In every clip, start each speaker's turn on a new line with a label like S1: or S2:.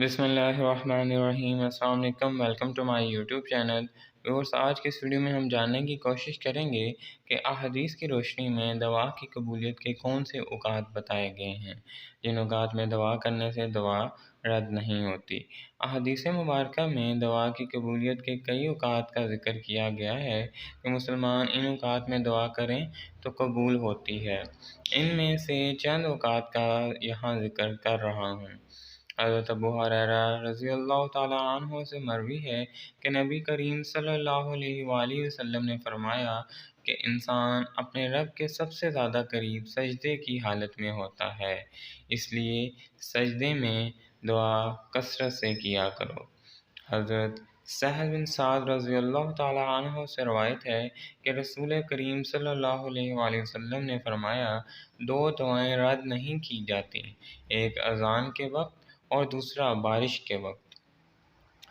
S1: بسم اللہ الرحمن الرحیم۔ السلام علیکم، welcome to my YouTube channel. Viewers, آج کے اس ویڈیو میں ہم جاننے کی کوشش کریں گے کہ احادیث کی روشنی میں دعا کی قبولیت کے کون سے اوقات بتائے گئے ہیں جن اوقات میں دعا کرنے سے دعا رد نہیں ہوتی۔ احادیث مبارکہ میں دعا کی قبولیت کے کئی اوقات کا ذکر کیا گیا ہے کہ مسلمان ان اوقات میں دعا کریں تو قبول ہوتی ہے۔ ان میں سے چند اوقات کا یہاں ذکر کر رہا ہوں۔ حضرت ابو ہریرہ رضی اللہ تعالیٰ عنہ سے مروی ہے کہ نبی کریم صلی اللہ علیہ وآلہ وسلم نے فرمایا کہ انسان اپنے رب کے سب سے زیادہ قریب سجدے کی حالت میں ہوتا ہے، اس لیے سجدے میں دعا کثرت سے کیا کرو۔ حضرت سہل بن سعد رضی اللہ تعالیٰ عنہ سے روایت ہے کہ رسول کریم صلی اللہ علیہ وآلہ وسلم نے فرمایا، دو دعائیں رد نہیں کی جاتی، ایک اذان کے وقت اور دوسرا بارش کے وقت۔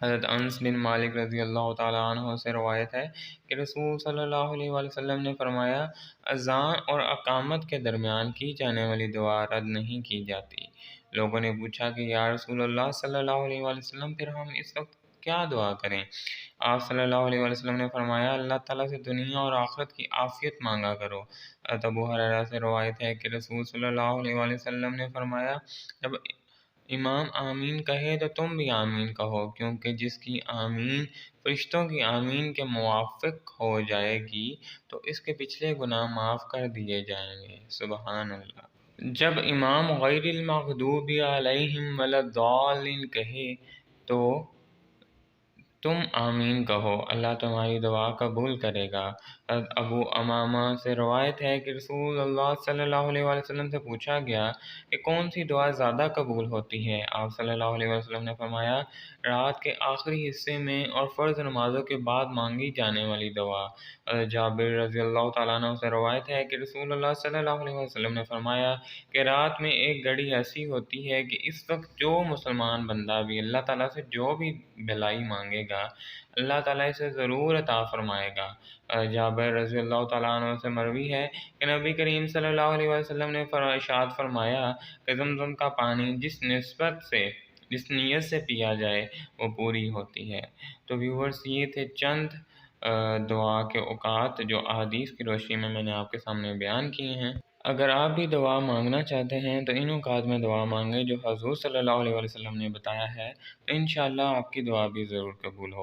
S1: حضرت انس بن مالک رضی اللہ تعالیٰ عنہ سے روایت ہے کہ رسول صلی اللہ علیہ وآلہ وسلم نے فرمایا، اذان اور اقامت کے درمیان کی جانے والی دعا رد نہیں کی جاتی۔ لوگوں نے پوچھا کہ یا رسول اللہ صلی اللہ علیہ وآلہ وسلم، پھر ہم اس وقت کیا دعا کریں؟ آپ صلی اللہ علیہ وآلہ وسلم نے فرمایا، اللہ تعالیٰ سے دنیا اور آخرت کی عافیت مانگا کرو۔ حضرت ابو ہریرہ سے روایت ہے کہ رسول صلی اللہ علیہ وآلہ وسلم نے فرمایا، جب امام آمین کہے تو تم بھی آمین کہو، کیونکہ جس کی آمین فرشتوں کی آمین کے موافق ہو جائے گی تو اس کے پچھلے گناہ معاف کر دیے جائیں گے۔ سبحان اللہ۔ جب امام غیر المغضوب علیہم ولا الضالین کہے تو تم آمین کہو، اللہ تمہاری دعا قبول کرے گا۔ حضرت ابو امامہ سے روایت ہے کہ رسول اللہ صلی اللہ علیہ وآلہ وسلم سے پوچھا گیا کہ کون سی دعا زیادہ قبول ہوتی ہے؟ آپ صلی اللہ علیہ وآلہ وسلم نے فرمایا، رات کے آخری حصے میں اور فرض نمازوں کے بعد مانگی جانے والی دعا۔ حضرت جابر رضی اللہ تعالیٰ عنہ سے روایت ہے کہ رسول اللہ صلی اللہ علیہ وسلم نے فرمایا کہ رات میں ایک گھڑی ایسی ہوتی ہے کہ اس وقت جو مسلمان بندہ بھی اللہ تعالیٰ سے جو بھی بھلائی مانگے گا، اللہ تعالیٰ اسے ضرور عطا فرمائے گا۔ جابر رضی اللہ تعالیٰ عنہ سے مروی ہے کہ نبی کریم صلی اللہ علیہ وسلم نے ارشاد فرمایا کہ زمزم کا پانی جس نیت سے پیا جائے وہ پوری ہوتی ہے۔ تو ویورز، یہ تھے چند دعا کے اوقات جو احادیث کی روشنی میں نے آپ کے سامنے بیان کیے ہیں۔ اگر آپ بھی دعا مانگنا چاہتے ہیں تو ان اوقات میں دعا مانگیں جو حضور صلی اللہ علیہ وسلم نے بتایا ہے، تو انشاءاللہ آپ کی دعا بھی ضرور قبول ہو۔